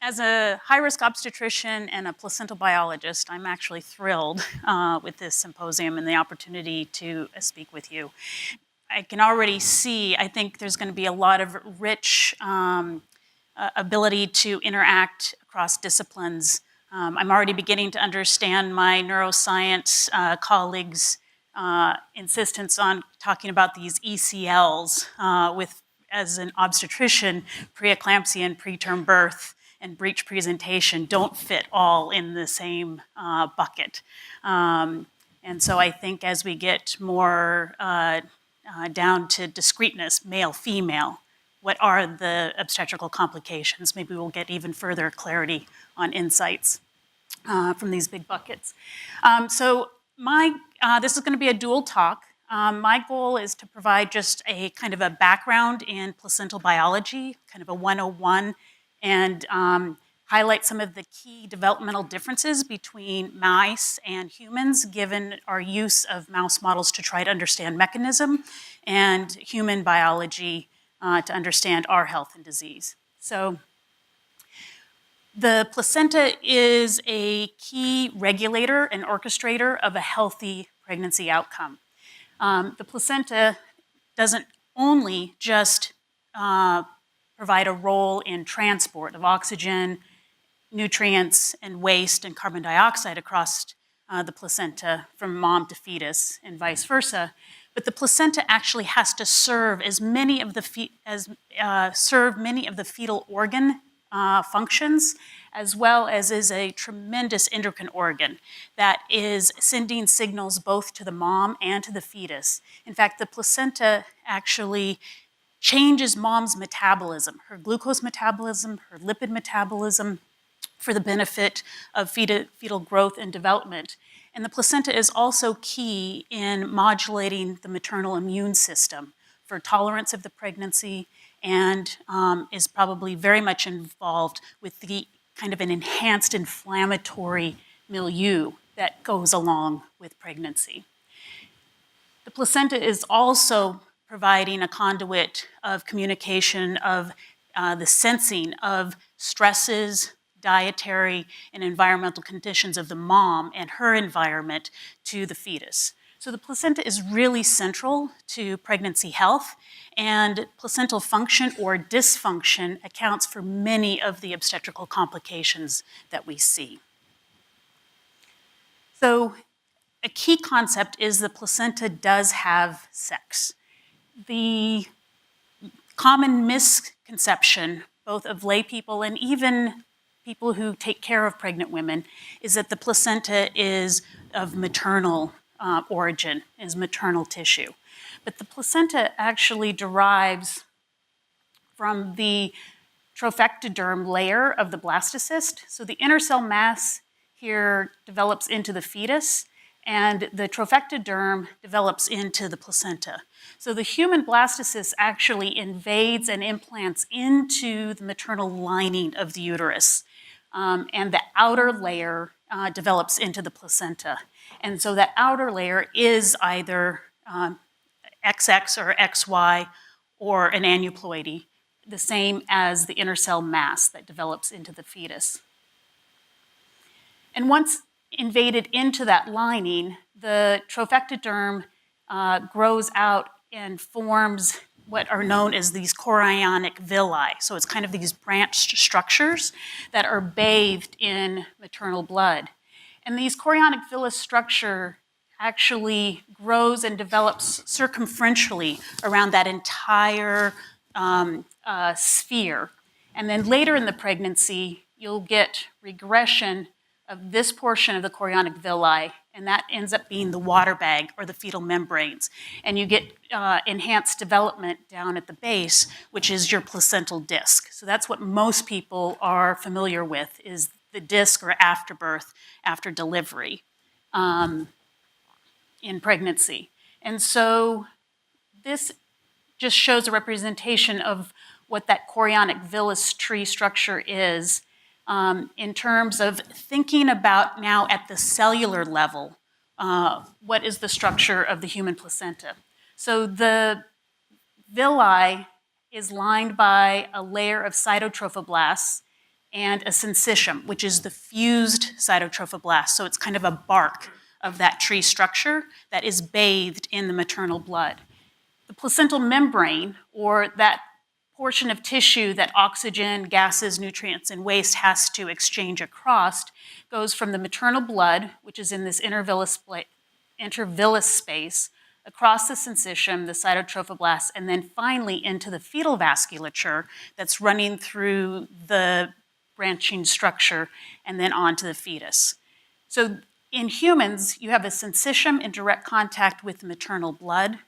As a high-risk obstetrician and a placental biologist, I'm actually thrilled with this symposium and the opportunity to speak with you. I can already see, I think there's going to be a lot of rich ability to interact across disciplines. I'm already beginning to understand my neuroscience colleagues' insistence on talking about these ECLs as an obstetrician, preeclampsia and preterm birth and breech presentation don't fit all in the same bucket. And so I think as we get more down to discreteness, male, female, what are the obstetrical complications? Maybe we'll get even further clarity on insights from these big buckets. This is going to be a dual talk. My goal is to provide just a kind of a background in placental biology, kind of a 101, and highlight some of the key developmental differences between mice and humans, given our use of mouse models to try to understand mechanism, and human biology to understand our health and disease. So the placenta is a key regulator and orchestrator of a healthy pregnancy outcome. The placenta doesn't only just provide a role in transport of oxygen, nutrients, and waste and carbon dioxide across the placenta from mom to fetus and vice versa, but the placenta actually has to serve many of the fetal organ functions, as well as is a tremendous endocrine organ that is sending signals both to the mom and to the fetus. In fact, the placenta actually changes mom's metabolism, her glucose metabolism, her lipid metabolism, for the benefit of fetal growth and development. And the placenta is also key in modulating the maternal immune system for tolerance of the pregnancy, and is probably very much involved with the kind of an enhanced inflammatory milieu that goes along with pregnancy. The placenta is also providing a conduit of communication of the sensing of stresses, dietary and environmental conditions of the mom and her environment to the fetus. So the placenta is really central to pregnancy health, and placental function or dysfunction accounts for many of the obstetrical complications that we see. So a key concept is the placenta does have sex. The common misconception, both of lay people and even people who take care of pregnant women, is that the placenta is of maternal origin, is maternal tissue. But the placenta actually derives from the trophectoderm layer of the blastocyst. So the inner cell mass here develops into the fetus, and the trophectoderm develops into the placenta. So the human blastocyst actually invades and implants into the maternal lining of the uterus. And the outer layer develops into the placenta. And so that outer layer is either XX or XY or an aneuploidy, the same as the inner cell mass that develops into the fetus. And once invaded into that lining, the trophectoderm grows out and forms what are known as these chorionic villi. So it's kind of these branched structures that are bathed in maternal blood. And these chorionic villi structure actually grows and develops circumferentially around that entire sphere. And then later in the pregnancy, you'll get regression of this portion of the chorionic villi, and that ends up being the water bag or the fetal membranes. And you get enhanced development down at the base, which is your placental disc. So that's what most people are familiar with, is the disc or afterbirth, after delivery in pregnancy. And so this just shows a representation of what that chorionic villus tree structure is in terms of thinking about now at the cellular level, what is the structure of the human placenta. So the villi is lined by a layer of cytotrophoblasts, and a syncytium, which is the fused cytotrophoblast. So it's kind of a bark of that tree structure that is bathed in the maternal blood. The placental membrane, or that portion of tissue that oxygen, gases, nutrients, and waste has to exchange across, goes from the maternal blood, which is in this intervillous space, across the syncytium, the cytotrophoblast, and then finally into the fetal vasculature that's running through the branching structure and then onto the fetus. So in humans, you have a syncytium in direct contact with the maternal blood,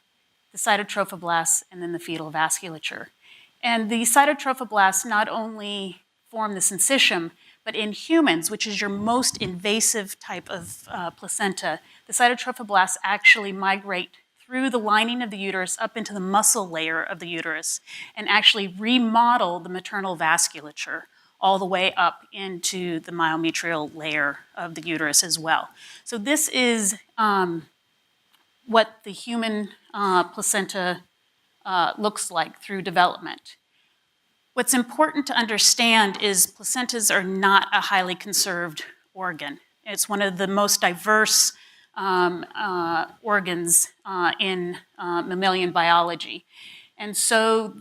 the cytotrophoblast, and then the fetal vasculature. And the cytotrophoblasts not only form the syncytium, but in humans, which is your most invasive type of placenta, the cytotrophoblasts actually migrate through the lining of the uterus up into the muscle layer of the uterus and actually remodel the maternal vasculature all the way up into the myometrial layer of the uterus as well. So this is what the human placenta looks like through development. What's important to understand is placentas are not a highly conserved organ. It's one of the most diverse organs in mammalian biology. And so,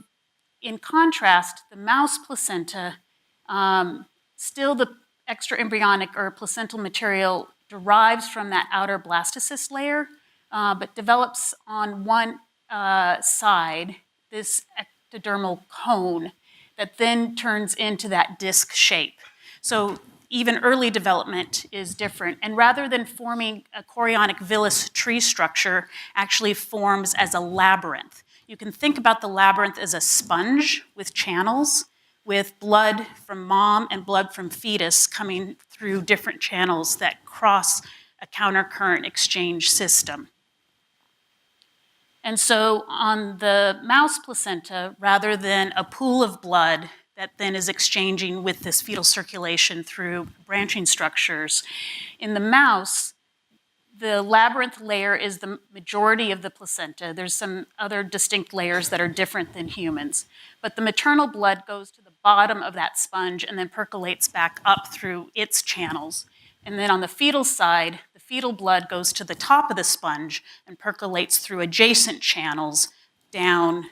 in contrast, the mouse placenta, still the extraembryonic or placental material derives from that outer blastocyst layer, but develops on one side, this ectodermal cone, that then turns into that disc shape. So even early development is different. And rather than forming a chorionic villus tree structure, actually forms as a labyrinth. You can think about the labyrinth as a sponge with channels, with blood from mom and blood from fetus coming through different channels that cross a countercurrent exchange system. And so on the mouse placenta, rather than a pool of blood that then is exchanging with this fetal circulation through branching structures, in the mouse, the labyrinth layer is the majority of the placenta. There's some other distinct layers that are different than humans. But the maternal blood goes to the bottom of that sponge and then percolates back up through its channels. And then on the fetal side, the fetal blood goes to the top of the sponge and percolates through adjacent channels down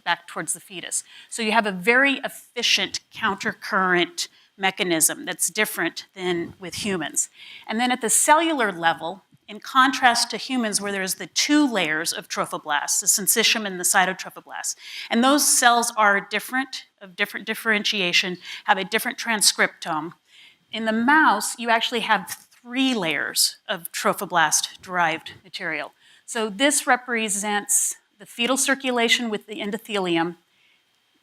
back towards the fetus. So you have a very efficient countercurrent mechanism that's different than with humans. And then at the cellular level, in contrast to humans where there's the two layers of trophoblasts, the syncytium and the cytotrophoblast, and those cells are different, of different differentiation, have a different transcriptome. In the mouse, you actually have 3 layers of trophoblast-derived material. So this represents the fetal circulation with the endothelium.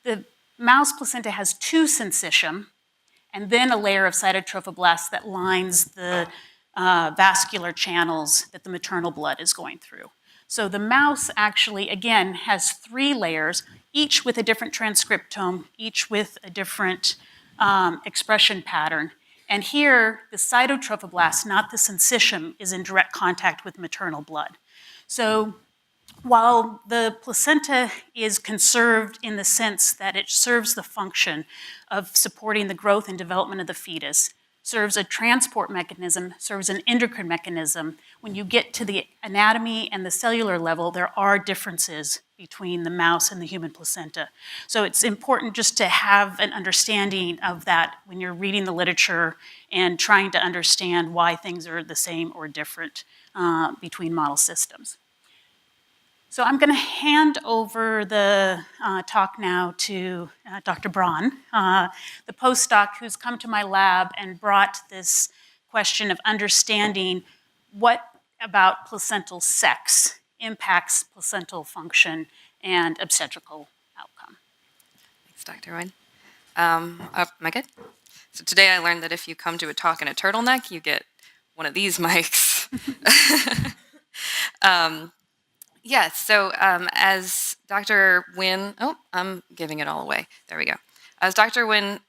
The mouse placenta has 2 syncytium, and then a layer of cytotrophoblast that lines the vascular channels that the maternal blood is going through. So the mouse actually, again, has 3 layers, each with a different transcriptome, each with a different expression pattern. And here, the cytotrophoblast, not the syncytium, is in direct contact with maternal blood. So while the placenta is conserved in the sense that it serves the function of supporting the growth and development of the fetus, serves a transport mechanism, serves an endocrine mechanism, when you get to the anatomy and the cellular level, there are differences between the mouse and the human placenta. So it's important just to have an understanding of that when you're reading the literature and trying to understand why things are the same or different between model systems. So I'm going to hand over the talk now to Dr. Braun, the postdoc who's come to my lab and brought this question of understanding what about placental sex impacts placental function and obstetrical outcome. Thanks, Dr. Winn. Am I good? So today I learned that if you come to a talk in a turtleneck, you get one of these mics. So as Dr. Winn, I'm giving it all away. There we go. As Dr. Winn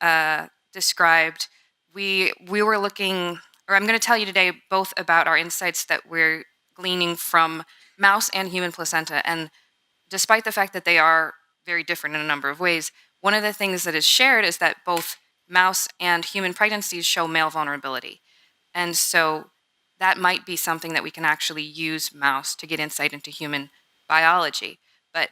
described, we were looking, or I'm going to tell you today both about our insights that we're gleaning from mouse and human placenta. And despite the fact that they are very different in a number of ways, one of the things that is shared is that both mouse and human pregnancies show male vulnerability. And so that might be something that we can actually use mouse to get insight into human biology. But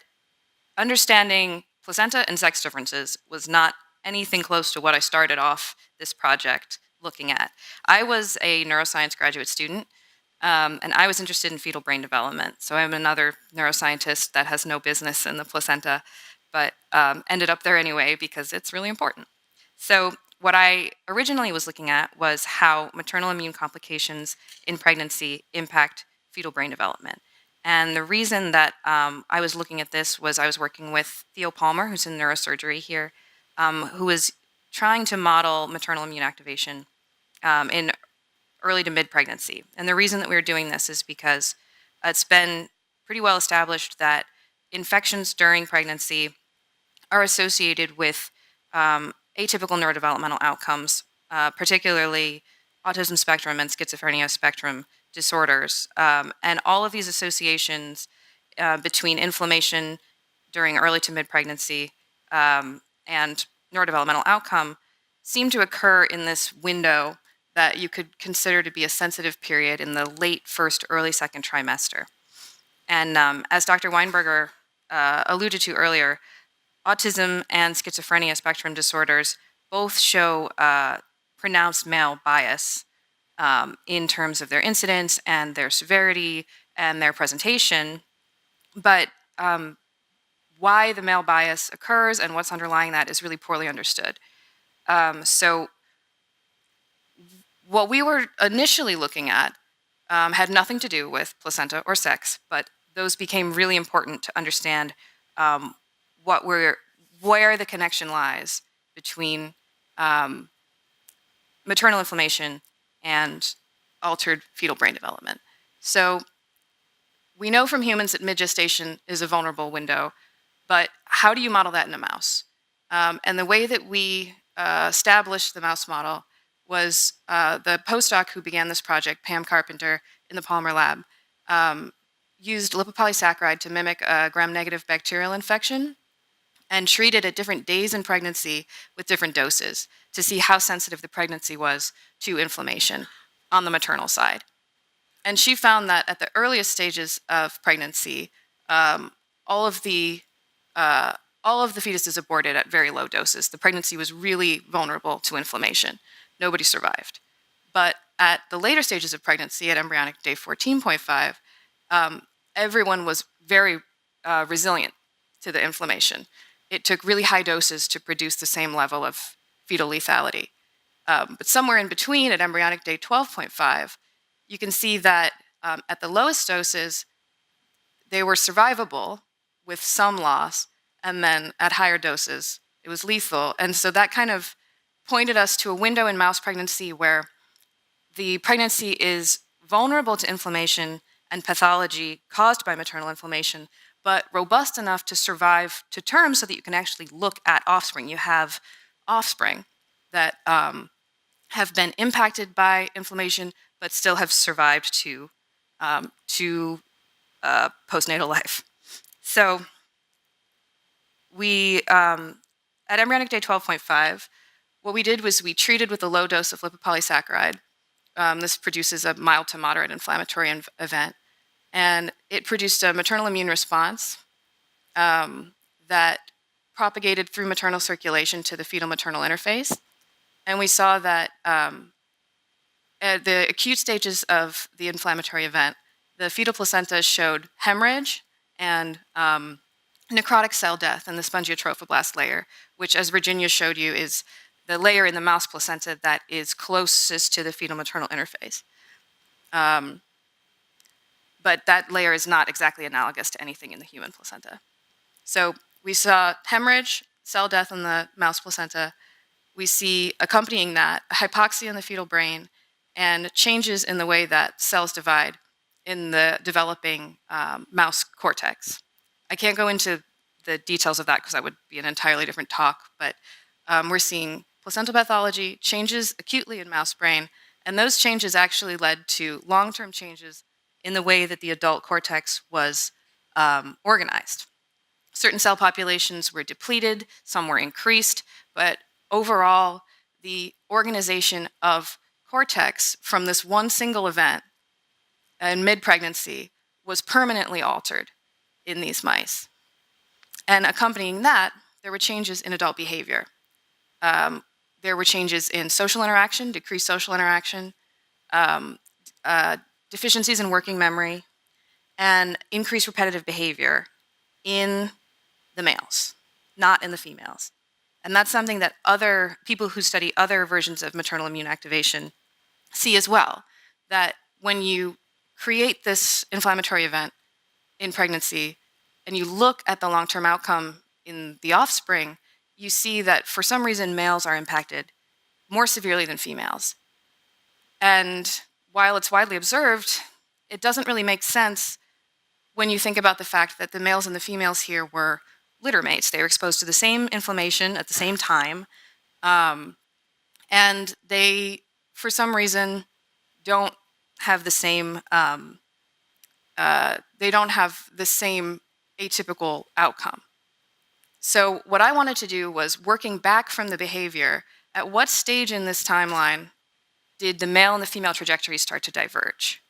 understanding placenta and sex differences was not anything close to what I started off this project looking at. I was a neuroscience graduate student, and I was interested in fetal brain development. So I'm another neuroscientist that has no business in the placenta, but ended up there anyway because it's really important. So what I originally was looking at was how maternal immune complications in pregnancy impact fetal brain development. And the reason that I was looking at this was I was working with Theo Palmer, who's in neurosurgery here, who was trying to model maternal immune activation in early to mid-pregnancy. And the reason that we were doing this is because it's been pretty well established that infections during pregnancy are associated with atypical neurodevelopmental outcomes, particularly autism spectrum and schizophrenia spectrum disorders. And all of these associations between inflammation during early to mid-pregnancy and neurodevelopmental outcome seem to occur in this window that you could consider to be a sensitive period in the late first, early second trimester. And as Dr. Weinberger alluded to earlier, autism and schizophrenia spectrum disorders both show pronounced male bias in terms of their incidence and their severity and their presentation. But why the male bias occurs and what's underlying that is really poorly understood. So what we were initially looking at had nothing to do with placenta or sex, but those became really important to understand where the connection lies between maternal inflammation and altered fetal brain development. So we know from humans that mid-gestation is a vulnerable window, but how do you model that in a mouse? And the way that we established the mouse model was the postdoc who began this project, Pam Carpenter, in the Palmer lab, used lipopolysaccharide to mimic a gram-negative bacterial infection and treated at different days in pregnancy with different doses to see how sensitive the pregnancy was to inflammation on the maternal side. And she found that at the earliest stages of pregnancy, all of the fetuses aborted at very low doses. The pregnancy was really vulnerable to inflammation. Nobody survived. But at the later stages of pregnancy, at embryonic day 14.5, everyone was very resilient to the inflammation. It took really high doses to produce the same level of fetal lethality. But somewhere in between, at embryonic day 12.5, you can see that at the lowest doses, they were survivable with some loss, and then at higher doses, it was lethal. And so that kind of pointed us to a window in mouse pregnancy where the pregnancy is vulnerable to inflammation and pathology caused by maternal inflammation, but robust enough to survive to term so that you can actually look at offspring. You have offspring that have been impacted by inflammation, but still have survived to postnatal life. So we, at embryonic day 12.5, what we did was we treated with a low dose of lipopolysaccharide. This produces a mild to moderate inflammatory event. And it produced a maternal immune response that propagated through maternal circulation to the fetal-maternal interface. And we saw that at the acute stages of the inflammatory event, the fetal placenta showed hemorrhage and necrotic cell death in the spongiotrophoblast layer, which, as Virginia showed you, is the layer in the mouse placenta that is closest to the fetal-maternal interface. But that layer is not exactly analogous to anything in the human placenta. So we saw hemorrhage, cell death in the mouse placenta. We see, accompanying that, hypoxia in the fetal brain and changes in the way that cells divide in the developing mouse cortex. I can't go into the details of that because that would be an entirely different talk, but we're seeing placental pathology, changes acutely in mouse brain, and those changes actually led to long-term changes in the way that the adult cortex was organized. Certain cell populations were depleted, some were increased, but overall, the organization of cortex from this one single event in mid-pregnancy was permanently altered in these mice. And accompanying that, there were changes in adult behavior. There were changes in social interaction, decreased social interaction, deficiencies in working memory, and increased repetitive behavior in the males, not in the females. And that's something that other people who study other versions of maternal immune activation see as well, that when you create this inflammatory event in pregnancy and you look at the long-term outcome in the offspring, you see that for some reason males are impacted more severely than females. And while it's widely observed, it doesn't really make sense when you think about the fact that the males and the females here were litter mates. They were exposed to the same inflammation at the same time, and they, for some reason, don't have the same atypical outcome. So what I wanted to do was, working back from the behavior, at what stage in this timeline did the male and the female trajectories start to diverge?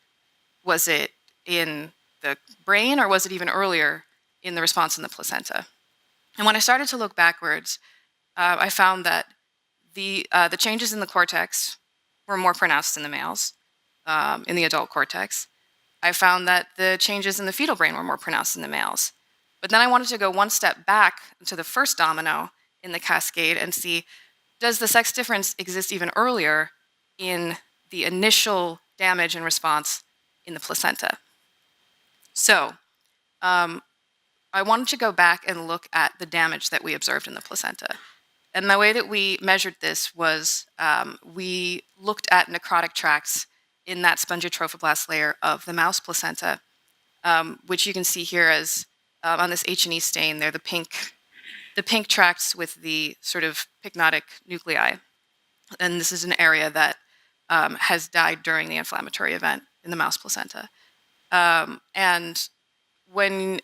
Was it in the brain, or was it even earlier in the response in the placenta? And when I started to look backwards, I found that the changes in the cortex were more pronounced in the males, in the adult cortex. I found that the changes in the fetal brain were more pronounced in the males. But then I wanted to go one step back to the first domino in the cascade and see, does the sex difference exist even earlier in the initial damage and response in the placenta? So I wanted to go back and look at the damage that we observed in the placenta. And the way that we measured this was we looked at necrotic tracts in that spongy trophoblast layer of the mouse placenta, which you can see here as on this H&E stain. They're the pink tracts with the sort of pycnotic nuclei. And this is an area that has died during the inflammatory event in the mouse placenta.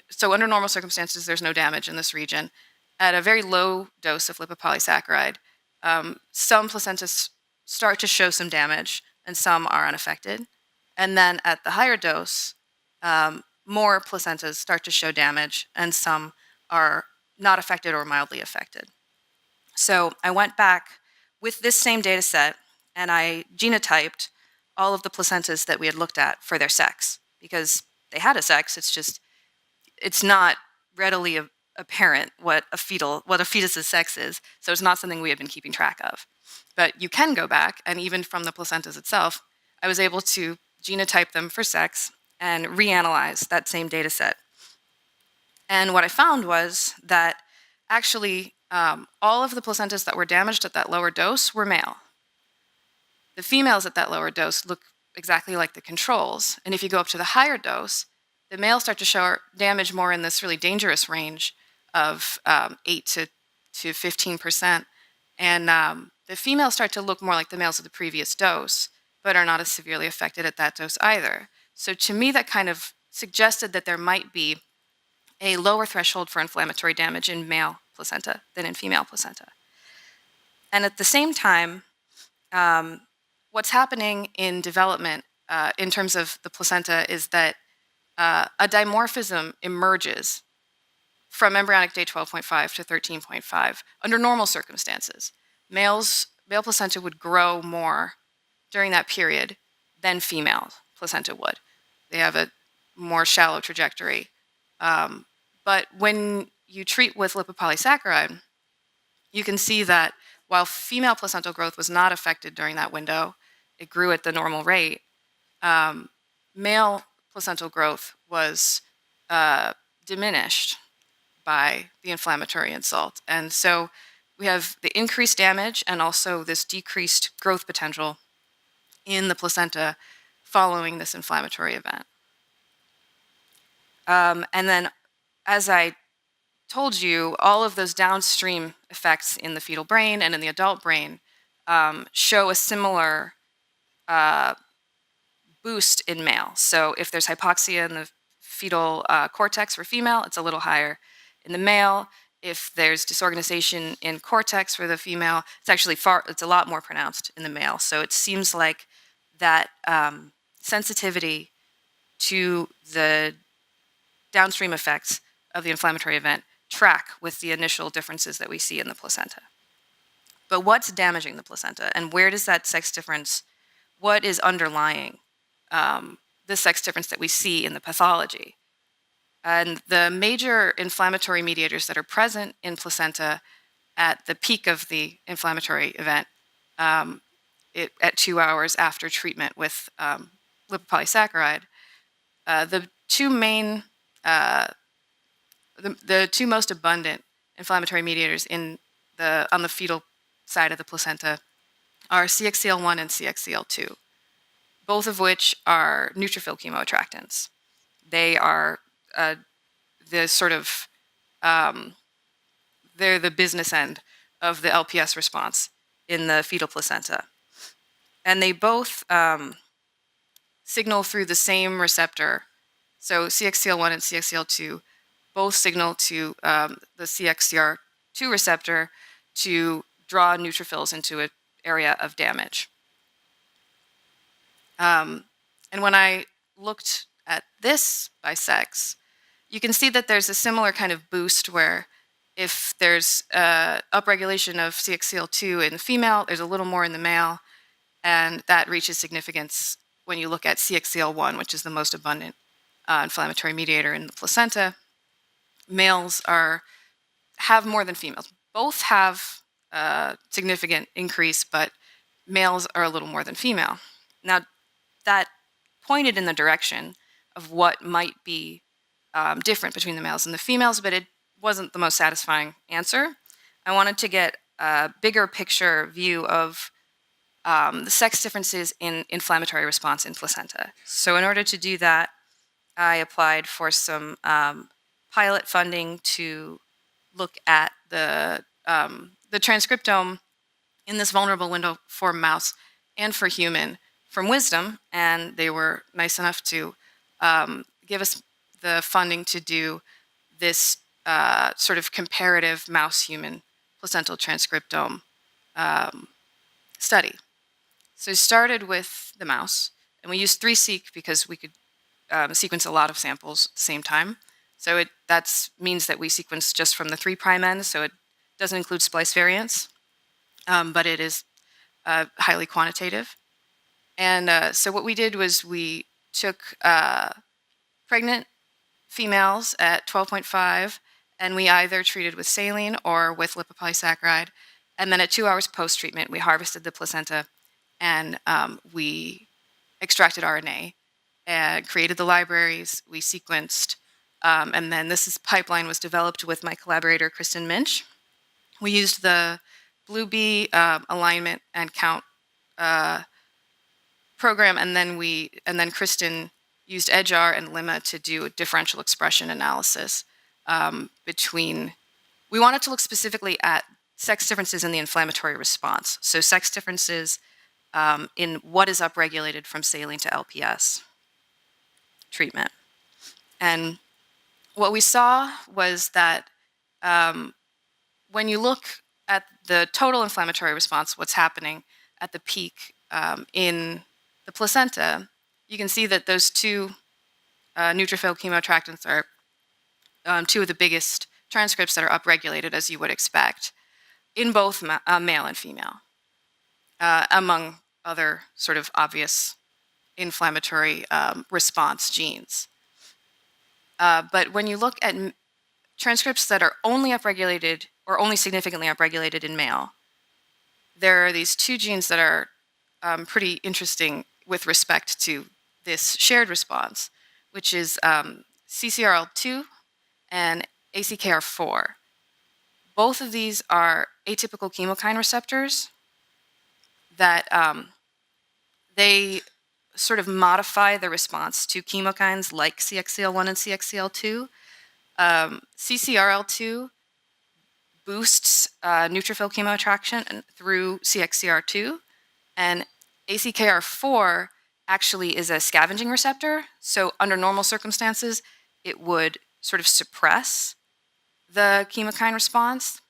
So under normal circumstances, there's no damage in this region. At a very low dose of lipopolysaccharide, some placentas start to show some damage and some are unaffected. And then at the higher dose, more placentas start to show damage and some are not affected or mildly affected. So I went back with this same data set and I genotyped all of the placentas that we had looked at for their sex, because they had a sex, it's not readily apparent what a fetus's sex is, so it's not something we had been keeping track of. But you can go back, and even from the placentas itself, I was able to genotype them for sex and reanalyze that same data set. And what I found was that actually all of the placentas that were damaged at that lower dose were male. The females at that lower dose look exactly like the controls, and if you go up to the higher dose, the males start to show damage more in this really dangerous range of 8 to 15%. And the females start to look more like the males of the previous dose, but are not as severely affected at that dose either. So to me, that kind of suggested that there might be a lower threshold for inflammatory damage in male placenta than in female placenta. And at the same time, what's happening in development in terms of the placenta is that a dimorphism emerges from embryonic day 12.5 to 13.5 under normal circumstances. Male placenta would grow more during that period than female placenta would. They have a more shallow trajectory. But when you treat with lipopolysaccharide, you can see that while female placental growth was not affected during that window, it grew at the normal rate, male placental growth was diminished by the inflammatory insult. And so we have the increased damage and also this decreased growth potential in the placenta following this inflammatory event. And then, as I told you, all of those downstream effects in the fetal brain and in the adult brain show a similar boost in male. So if there's hypoxia in the fetal cortex for female, it's a little higher in the male. if there's disorganization in cortex for the female, it's a lot more pronounced in the male. So it seems like that sensitivity to the downstream effects of the inflammatory event track with the initial differences that we see in the placenta. But what's damaging the placenta, and where does that sex difference, what is underlying the sex difference that we see in the pathology? And the major inflammatory mediators that are present in placenta at the peak of the inflammatory event, at 2 hours after treatment with lipopolysaccharide, the two main, the two most abundant inflammatory mediators on the fetal side of the placenta are CXCL1 and CXCL2, both of which are neutrophil chemoattractants. They are the sort of they're the business end of the LPS response in the fetal placenta, and they both signal through the same receptor. So CXCL1 and CXCL2 both signal to the CXCR2 receptor to draw neutrophils into an area of damage. And when I looked at this by sex, you can see that there's a similar kind of boost where if there's upregulation of CXCL2 in the female, there's a little more in the male, and that reaches significance when you look at CXCL1, which is the most abundant inflammatory mediator in the placenta. Males have more than females. Both have significant increase, but males are a little more than female. Now, that pointed in the direction of what might be different between the males and the females, but it wasn't the most satisfying answer. I wanted to get a bigger picture view of the sex differences in inflammatory response in placenta. So in order to do that, I applied for some pilot funding to look at the transcriptome in this vulnerable window for mouse and for human from Wisdom, and they were nice enough to give us the funding to do this sort of comparative mouse-human placental transcriptome study. So we started with the mouse, and we used 3-seq because we could sequence a lot of samples at the same time. So that means that we sequenced just from the 3' end, so it doesn't include splice variants, but it is highly quantitative. And so what we did was we took pregnant females at 12.5, and we either treated with saline or with lipopolysaccharide. And then at 2 hours post-treatment, we harvested the placenta, and we extracted RNA and created the libraries. We sequenced, and then pipeline was developed with my collaborator, Kristen Minch. We used the BlueBee alignment and count program, and then Kristen used EdgeR and Limma to do a differential expression analysis we wanted to look specifically at sex differences in the inflammatory response. So sex differences in what is upregulated from saline to LPS treatment. And what we saw was that when you look at the total inflammatory response, what's happening at the peak in the placenta, you can see that those two neutrophil chemoattractants are two of the biggest transcripts that are upregulated, as you would expect, in both male and female, among other sort of obvious inflammatory response genes. But when you look at transcripts that are only upregulated or only significantly upregulated in male, there are these two genes that are pretty interesting with respect to this shared response, which is CCRL2 and ACKR4. Both of these are atypical chemokine receptors that they sort of modify the response to chemokines like CXCL1 and CXCL2. CCRL2 boosts neutrophil chemoattraction through CXCR2, and ACKR4 actually is a scavenging receptor. So under normal circumstances, it would sort of suppress the chemokine response,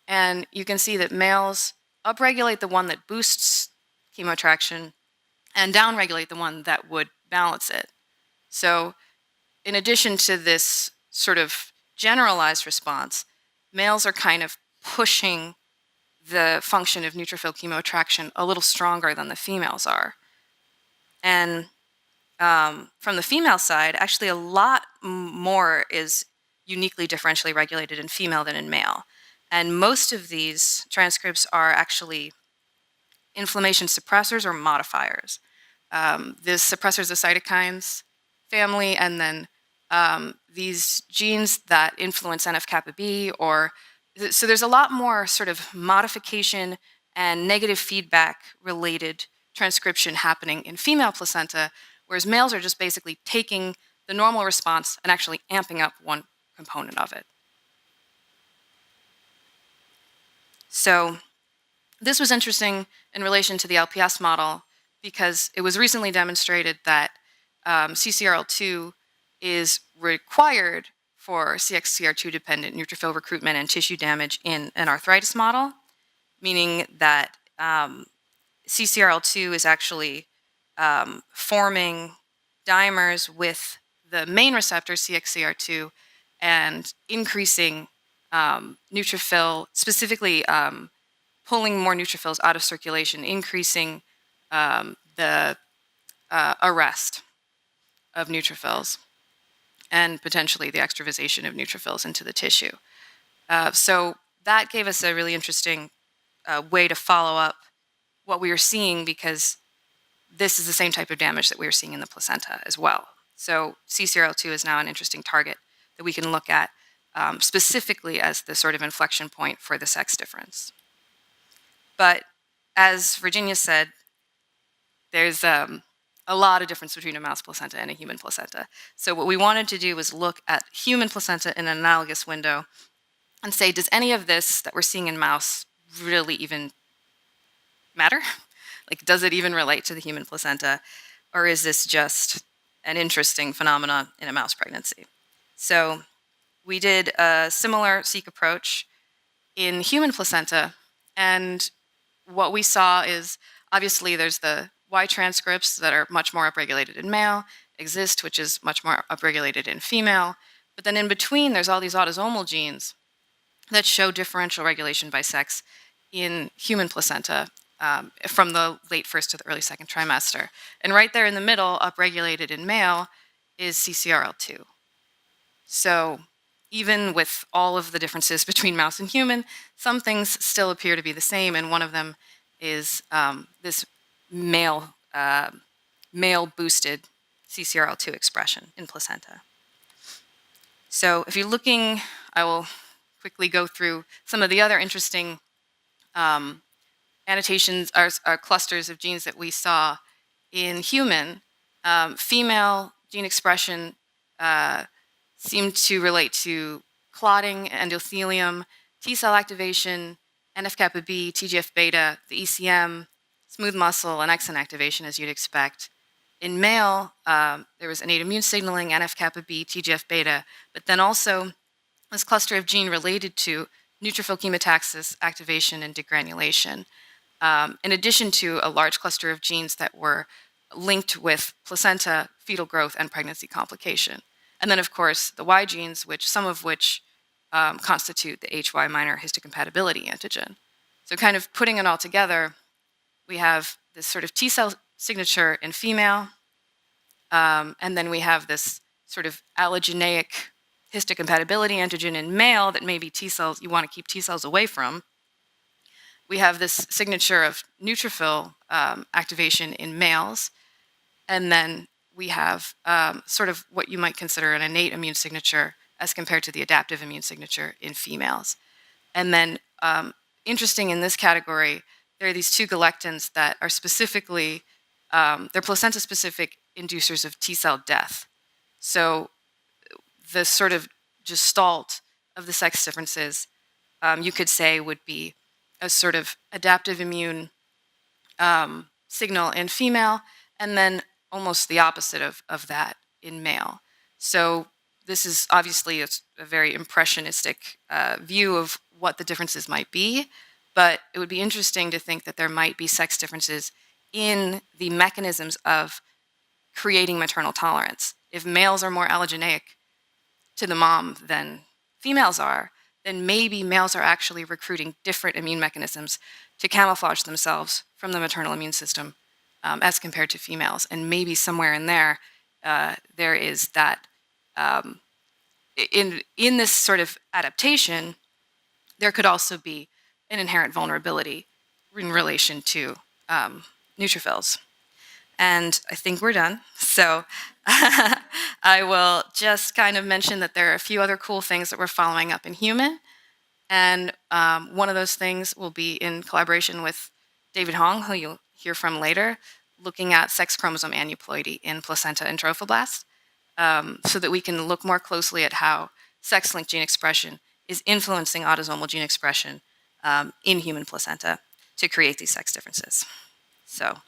and you can see that males upregulate the one that boosts chemoattraction and downregulate the one that would balance it. So in addition to this sort of generalized response, males are kind of pushing the function of neutrophil chemoattraction a little stronger than the females are. And from the female side, actually a lot more is uniquely differentially regulated in female than in male. And most of these transcripts are actually inflammation suppressors or modifiers. This suppressors the cytokines family, and then these genes that influence NF-kappa B, so there's a lot more sort of modification and negative feedback related transcription happening in female placenta, whereas males are just basically taking the normal response and actually amping up one component of it. So this was interesting in relation to the LPS model because it was recently demonstrated that CCRL2 is required for CXCR2-dependent neutrophil recruitment and tissue damage in an arthritis model, meaning that CCRL2 is actually forming dimers with the main receptor, CXCR2, and increasing neutrophil, specifically pulling more neutrophils out of circulation, increasing the arrest of neutrophils, and potentially the extravasation of neutrophils into the tissue. So that gave us a really interesting way to follow up what we were seeing, because this is the same type of damage that we were seeing in the placenta as well. So CCRL2 is now an interesting target that we can look at specifically as the sort of inflection point for the sex difference. But as Virginia said, there's a lot of difference between a mouse placenta and a human placenta. So what we wanted to do was look at human placenta in an analogous window and say, does any of this that we're seeing in mouse really even matter? Like, does it even relate to the human placenta? Or is this just an interesting phenomenon in a mouse pregnancy? So we did a similar seq approach in human placenta, and what we saw is obviously there's the Y transcripts that are much more upregulated in male, exist, which is much more upregulated in female, but then in between there's all these autosomal genes that show differential regulation by sex in human placenta from the late first to the early second trimester. And right there in the middle, upregulated in male, is CCRL2. So even with all of the differences between mouse and human, some things still appear to be the same, and one of them is this male-boosted CCRL2 expression in placenta. So if you're looking, I will quickly go through some of the other interesting annotations, or clusters of genes that we saw in human. Female gene expression seemed to relate to clotting, endothelium, T-cell activation, NF-kappa B, TGF-beta, the ECM, smooth muscle, and exon activation, as you'd expect. In male, there was innate immune signaling, NF-kappa B, TGF-beta, but then also this cluster of gene related to neutrophil chemotaxis activation and degranulation, in addition to a large cluster of genes that were linked with placenta, fetal growth, and pregnancy complication. And then, of course, the Y genes, some of which constitute the HY minor histocompatibility antigen. So kind of putting it all together, we have this sort of T-cell signature in female, and then we have this sort of allogeneic histocompatibility antigen in male that maybe T-cells, you want to keep T-cells away from. We have this signature of neutrophil activation in males, and then we have sort of what you might consider an innate immune signature as compared to the adaptive immune signature in females. And then interesting in this category, there are these two galectins that are specifically, they're placenta-specific inducers of T-cell death. So the sort of gestalt of the sex differences, you could say, would be a sort of adaptive immune signal in female, and then almost the opposite of that in male. So this is obviously a very impressionistic view of what the differences might be, but it would be interesting to think that there might be sex differences in the mechanisms of creating maternal tolerance. If males are more allogeneic to the mom than females are, then maybe males are actually recruiting different immune mechanisms to camouflage themselves from the maternal immune system as compared to females. And maybe somewhere in there, there is that in this sort of adaptation, there could also be an inherent vulnerability in relation to neutrophils. And I think we're done. So I will just kind of mention that there are a few other cool things that we're following up in human. And one of those things will be in collaboration with David Hong, who you'll hear from later, looking at sex chromosome aneuploidy in placenta and trophoblast, so that we can look more closely at how sex-linked gene expression is influencing autosomal gene expression in human placenta to create these sex differences. So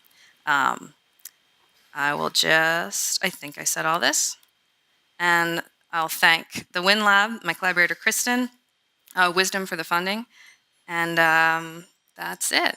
I will I think I said all this. And I'll thank the Winn Lab, my collaborator Kristen, Wisdom for the funding, and that's it.